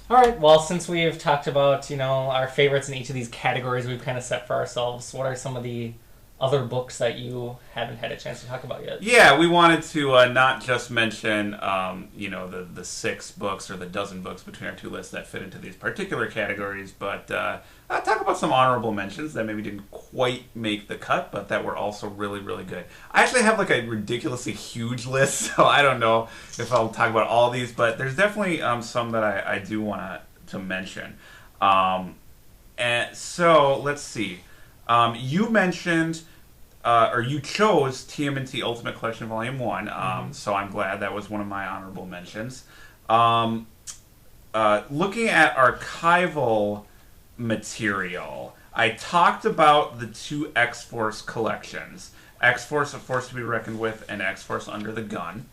All right. Well, since we've talked about our favorites in each of these categories we've kind of set for ourselves, what are some of the other books that you haven't had a chance to talk about yet? Yeah, we wanted to not just mention, the six books or the dozen books between our two lists that fit into these particular categories, but talk about some honorable mentions that maybe didn't quite make the cut, but that were also really, really good. I actually have like a ridiculously huge list, so I don't know if I'll talk about all these, but there's definitely some that I do want to mention. Um, and so let's see. You mentioned or you chose TMNT Ultimate Collection Volume 1, so I'm glad that was one of my honorable mentions. Um, Looking at archival material, I talked about the two X-Force collections. X-Force, A Force to be Reckoned with, and X-Force Under the Gun.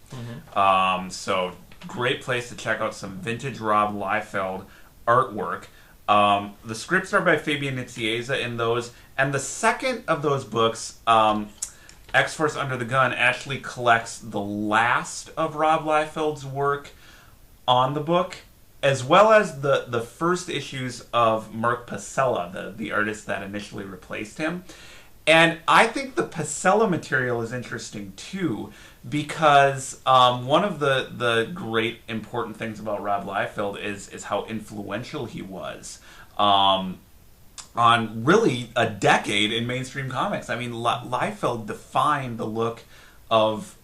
So, great place to check out some vintage Rob Liefeld artwork. The scripts are by Fabian Nicieza in those, and the second of those books, X-Force Under the Gun, actually collects the last of Rob Liefeld's work on the book, as well as the first issues of Mark Pasella, the artist that initially replaced him. And I think the Pasella material is interesting too, because one of the great important things about Rob Liefeld is how influential he was on really a decade in mainstream comics. I mean, Liefeld defined the look of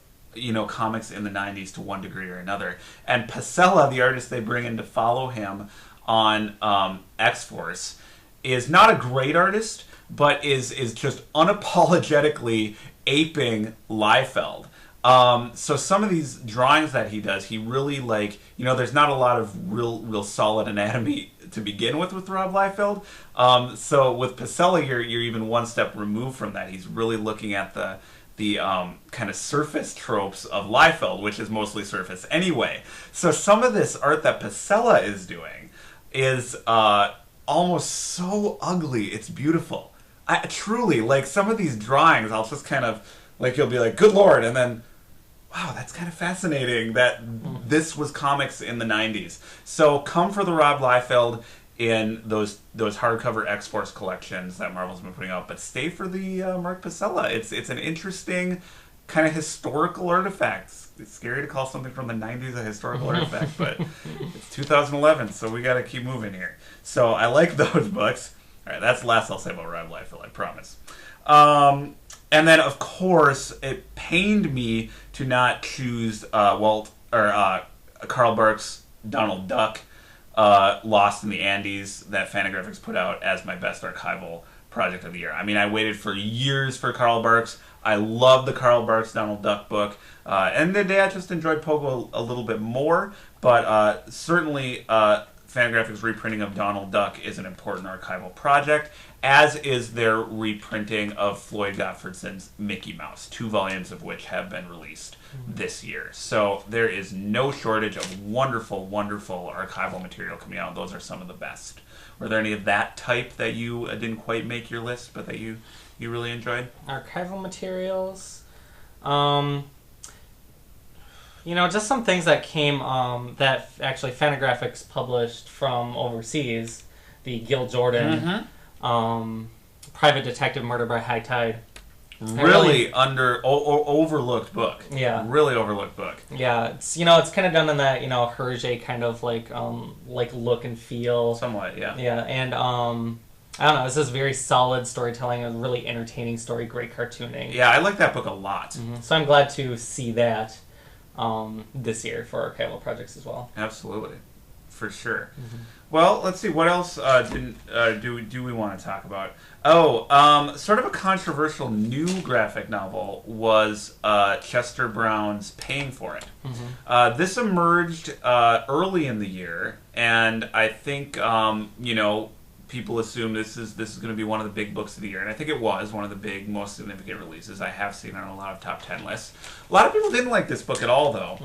comics in the 90s to one degree or another. And Pasella, the artist they bring in to follow him on X-Force, is not a great artist, but is just unapologetically aping Liefeld. So some of these drawings that he does, he really there's not a lot of real solid anatomy to begin with Rob Liefeld. So with Pasella, you're even one step removed from that. He's really looking at the kind of surface tropes of Liefeld, which is mostly surface anyway. So some of this art that Pasella is doing is almost so ugly, it's beautiful. I truly, like, some of these drawings, I'll just kind of, you'll be like, good lord, and then, wow, that's kind of fascinating that this was comics in the 90s. So come for the Rob Liefeld in those hardcover X-Force collections that Marvel's been putting out, but stay for the Mark Pasella. It's an interesting kind of historical artifact. It's scary to call something from the 90s a historical artifact, but it's 2011, so we got to keep moving here. So I like those books. All right, that's the last I'll say about Rob Liefeld, I promise. And then, of course, it pained me to not choose Karl Barks' Donald Duck, Lost in the Andes, that Fantagraphics put out as my best archival project of the year. I mean, I waited for years for Karl Barks. I love the Karl Barks Donald Duck book. And today I just enjoyed Pogo a little bit more, but certainly Fantagraphics' reprinting of Donald Duck is an important archival project, as is their reprinting of Floyd Gottfredson's Mickey Mouse, 2 volumes of which have been released this year. So there is no shortage of wonderful, wonderful archival material coming out. Those are some of the best. Were there any of that type that you didn't quite make your list, but that you really enjoyed? Archival materials. Just some things that came, that actually Fantagraphics published from overseas. The Gil Jordan, Private Detective Murder by High Tide. Really overlooked book. Yeah. Really overlooked book. Yeah, it's kind of done in that, Hergé kind of like look and feel. Somewhat, yeah. Yeah, and I don't know, it's just very solid storytelling, a really entertaining story, great cartooning. Yeah, I like that book a lot. So I'm glad to see that this year for archival projects as well. Absolutely, for sure. Well, let's see, what else do we want to talk about? Sort of a controversial new graphic novel was Chester Brown's Paying for It. This emerged early in the year, and I think people assume this is going to be one of the big books of the year, and I think it was one of the big, most significant releases. I have seen on a lot of top 10 lists. A lot of people didn't like this book at all, though,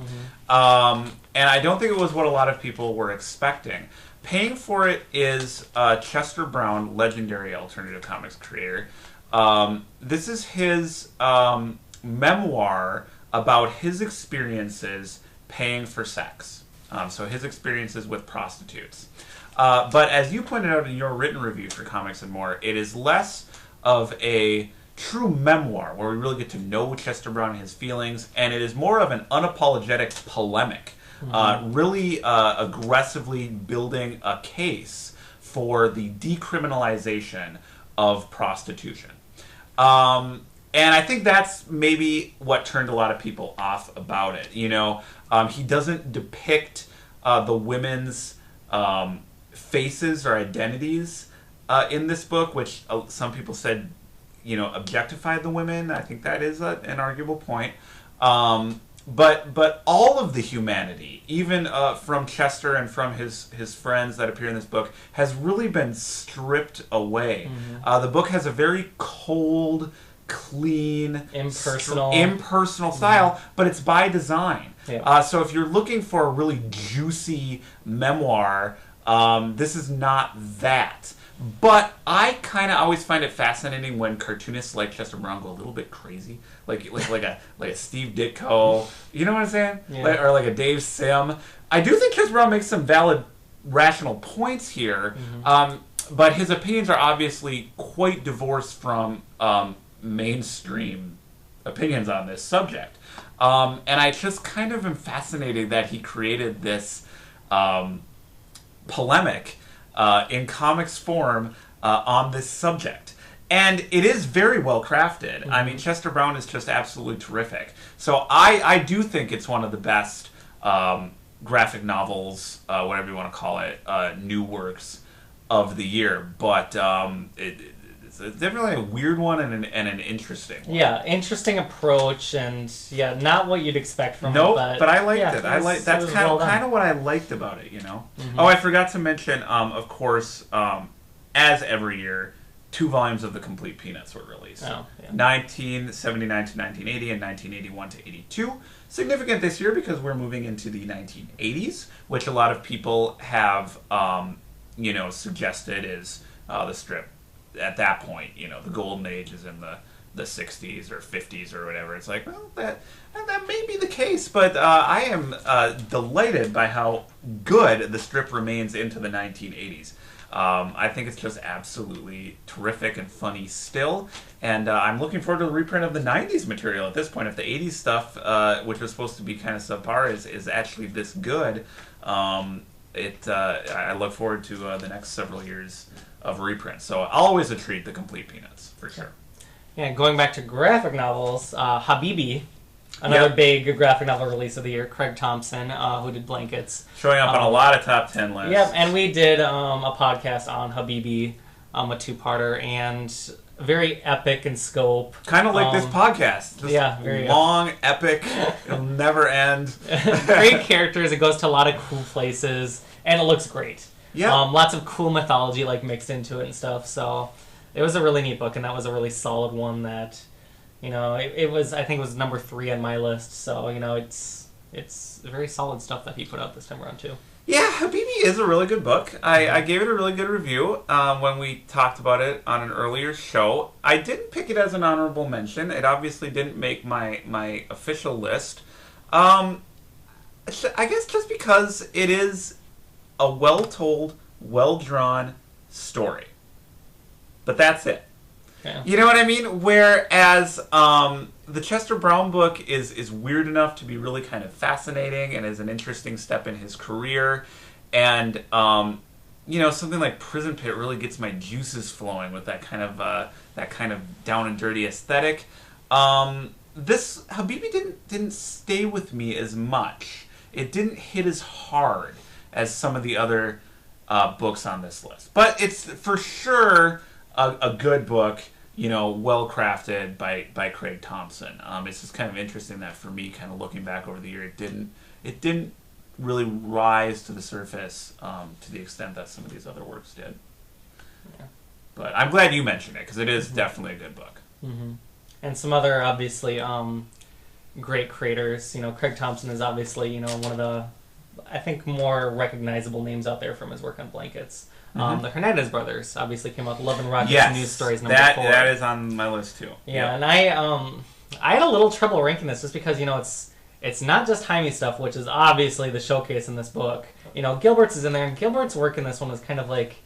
and I don't think it was what a lot of people were expecting. Paying for It is Chester Brown, legendary alternative comics creator. This is his memoir about his experiences paying for sex. So his experiences with prostitutes. But as you pointed out in your written review for Comics and More, it is less of a true memoir where we really get to know Chester Brown and his feelings, and it is more of an unapologetic polemic, really aggressively building a case for the decriminalization of prostitution. And I think that's maybe what turned a lot of people off about it. You know, he doesn't depict the women's faces or identities in this book, which some people said, you know, objectified the women. I think that is an arguable point. But all of the humanity, even from Chester and from his friends that appear in this book, has really been stripped away. The book has a very cold, clean, impersonal style, but it's by design. Yeah. So if you're looking for a really juicy memoir, this is not that. But I kind of always find it fascinating when cartoonists like Chester Brown go a little bit crazy, like a Steve Ditko, you know what I'm saying? Yeah. Or like a Dave Sim. I do think Chester Brown makes some valid, rational points here, but his opinions are obviously quite divorced from mainstream opinions on this subject. And I just kind of am fascinated that he created this polemic in comics form on this subject. And it is very well crafted. I mean, Chester Brown is just absolutely terrific. So I do think it's one of the best graphic novels, whatever you want to call it, new works of the year. But it's definitely a weird one and an interesting one. Yeah, interesting approach, and yeah, not what you'd expect from it. But I liked it. That's kind of what I liked about it, you know. Oh, I forgot to mention, of course, as every year, 2 volumes of the Complete Peanuts were released. 1979 to 1980 and 1981 to 82. Significant this year because we're moving into the 1980s, which a lot of people have, suggested is the strip. At that point, you know, the golden age is in the 60s or 50s or whatever. It's like, well, that may be the case, but I am delighted by how good the strip remains into the 1980s. I think it's just absolutely terrific and funny still, and I'm looking forward to the reprint of the 90s material at this point. If the 80s stuff, which was supposed to be kind of subpar, is actually this good, I look forward to the next several years of reprints. So always a treat, the Complete Peanuts, for sure. Yeah, going back to graphic novels, Habibi, another big graphic novel release of the year, Craig Thompson, who did Blankets. Showing up on a lot of top 10 lists. Yep, and we did a podcast on Habibi, a 2-parter, and very epic in scope. Kind of like this podcast. Just very long, epic, it'll never end. Great characters, it goes to a lot of cool places, and it looks great. Yeah. Lots of cool mythology mixed into it and stuff. So it was a really neat book, and that was a really solid one. That, you know, it was. I think it was number 3 on my list. So you know, it's very solid stuff that he put out this time around too. Yeah, Habibi is a really good book. I gave it a really good review when we talked about it on an earlier show. I didn't pick it as an honorable mention. It obviously didn't make my official list. I guess just because it is a well-told, well-drawn story. But that's it. Yeah. You know what I mean? Whereas the Chester Brown book is weird enough to be really kind of fascinating and is an interesting step in his career. And, something like Prison Pit really gets my juices flowing with that kind of down and dirty aesthetic. This Habibi didn't stay with me as much. It didn't hit as hard as some of the other books on this list. But it's for sure a good book, well crafted by Craig Thompson. It's just kind of interesting that for me, kind of looking back over the year, it didn't really rise to the surface to the extent that some of these other works did. Yeah. But I'm glad you mentioned it, because it is definitely a good book. Mm-hmm. And some other, obviously, great creators. Craig Thompson is obviously, one of the, I think, more recognizable names out there from his work on Blankets. The Hernandez brothers obviously came out with Love and Rockets News Stories number 4. That is on my list too. Yeah, and I had a little trouble ranking this just because, it's it's not just Jaime stuff, which is obviously the showcase in this book. You know, Gilbert's is in there, and Gilbert's work in this one was kind of like,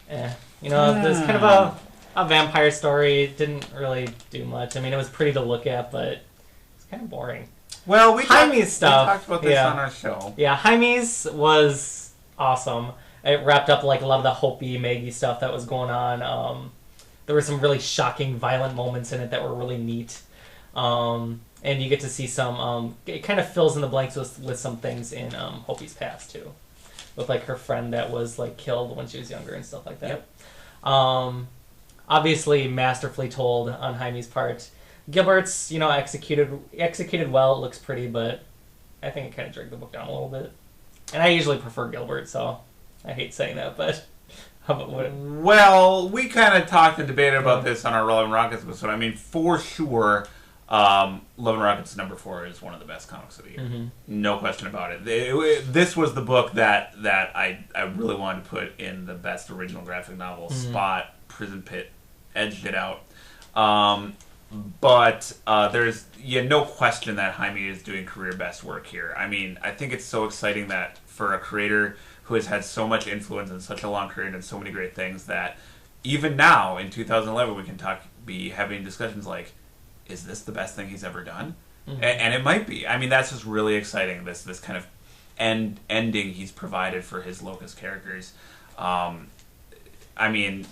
you know, there's kind of a vampire story. Didn't really do much. I mean, it was pretty to look at, but it's kind of boring. Well, we talked about this on our show. Yeah, Jaime's was awesome. It wrapped up like a lot of the Hopi, Maggie stuff that was going on. There were some really shocking, violent moments in it that were really neat. And you get to see some... it kind of fills in the blanks with some things in Hopi's past, too. With like her friend that was like killed when she was younger and stuff like that. Yep. Obviously, masterfully told on Jaime's part. Gilbert's, you know, executed well. It looks pretty, but I think it kind of dragged the book down a little bit. And I usually prefer Gilbert, so I hate saying that, but how about what? Well, we kind of talked and debated about this on our Love and Rockets episode. I mean, for sure, Love and Rockets #4 is one of the best comics of the year. Mm-hmm. No question about it. This was the book that I really wanted to put in the best original graphic novel spot. Prison Pit edged it out. But there's no question that Jaime is doing career best work here. I mean, I think it's so exciting that for a creator who has had so much influence and such a long career and done so many great things that even now in 2011 we can be having discussions like, is this the best thing he's ever done? Mm-hmm. And it might be. I mean, that's just really exciting. This kind of ending he's provided for his Locust characters. I mean,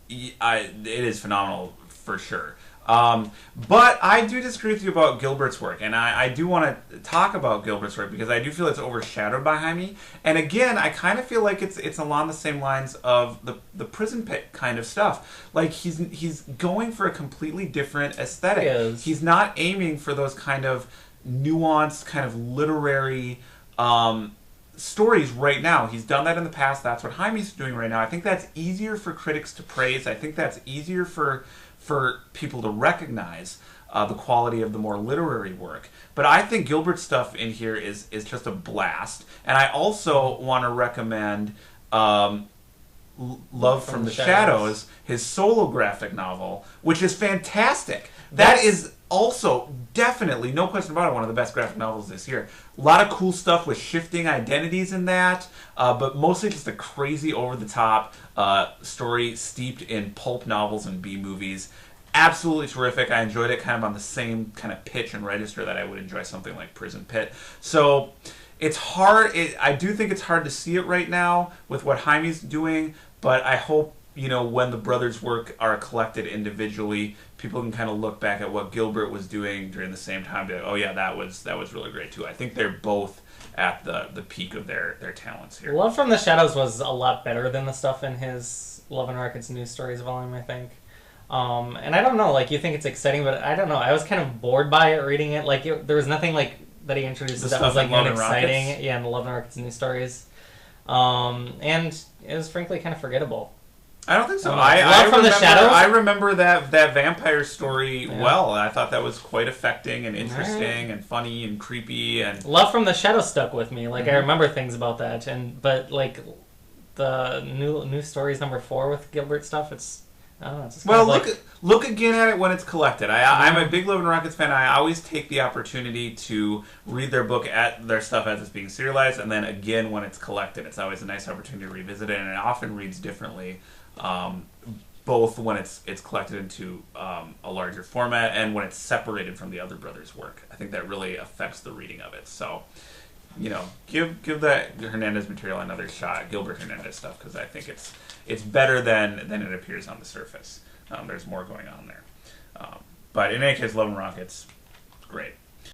it is phenomenal for sure. But I do disagree with you about Gilbert's work, and I do want to talk about Gilbert's work because I do feel it's overshadowed by Jaime. And again, I kind of feel like it's along the same lines of the Prison Pit kind of stuff. Like he's going for a completely different aesthetic. He's not aiming for those kind of nuanced, kind of literary stories right now. He's done that in the past. That's what Jaime's doing right now. I think that's easier for critics to praise. I think that's easier for people to recognize the quality of the more literary work. But I think Gilbert's stuff in here is just a blast. And I also want to recommend Love from the Shadows, his solo graphic novel, which is fantastic. That is also definitely, no question about it, one of the best graphic novels this year. A lot of cool stuff with shifting identities in that, but mostly just a crazy, over-the-top story steeped in pulp novels and B-movies. Absolutely terrific. I enjoyed it kind of on the same kind of pitch and register that I would enjoy something like Prison Pit. So it's hard. I do think it's hard to see it right now with what Jaime's doing, but I hope, you know, when the brothers' work are collected individually, people can kind of look back at what Gilbert was doing during the same time to, oh yeah, that was really great too. I think they're both at the peak of their talents here. Love from the Shadows was a lot better than the stuff in his Love and Rockets News Stories volume, I think. And I don't know, like, you think it's exciting, but I don't know. I was kind of bored by it reading it. Like, there was nothing like that he introduced that was like exciting. Rockets? Yeah, in the Love and Rockets News Stories. And it was frankly kind of forgettable. I don't think so. I remember that vampire story well. I thought that was quite affecting and interesting and funny and creepy. And Love from the Shadows stuck with me. Like I remember things about that. But like the new stories #4 with Gilbert stuff, it's I don't know. It's just well, look again at it when it's collected. I'm a big Love and Rockets fan. I always take the opportunity to read their book at their stuff as it's being serialized, and then again when it's collected. It's always a nice opportunity to revisit it, and it often reads differently. Both when it's collected into a larger format and when it's separated from the other brothers' work. I think that really affects the reading of it. So, you know, give that Hernandez material another shot, Gilbert Hernandez stuff, because I think it's better than it appears on the surface. There's more going on there. But in any case, Love and Rockets, great.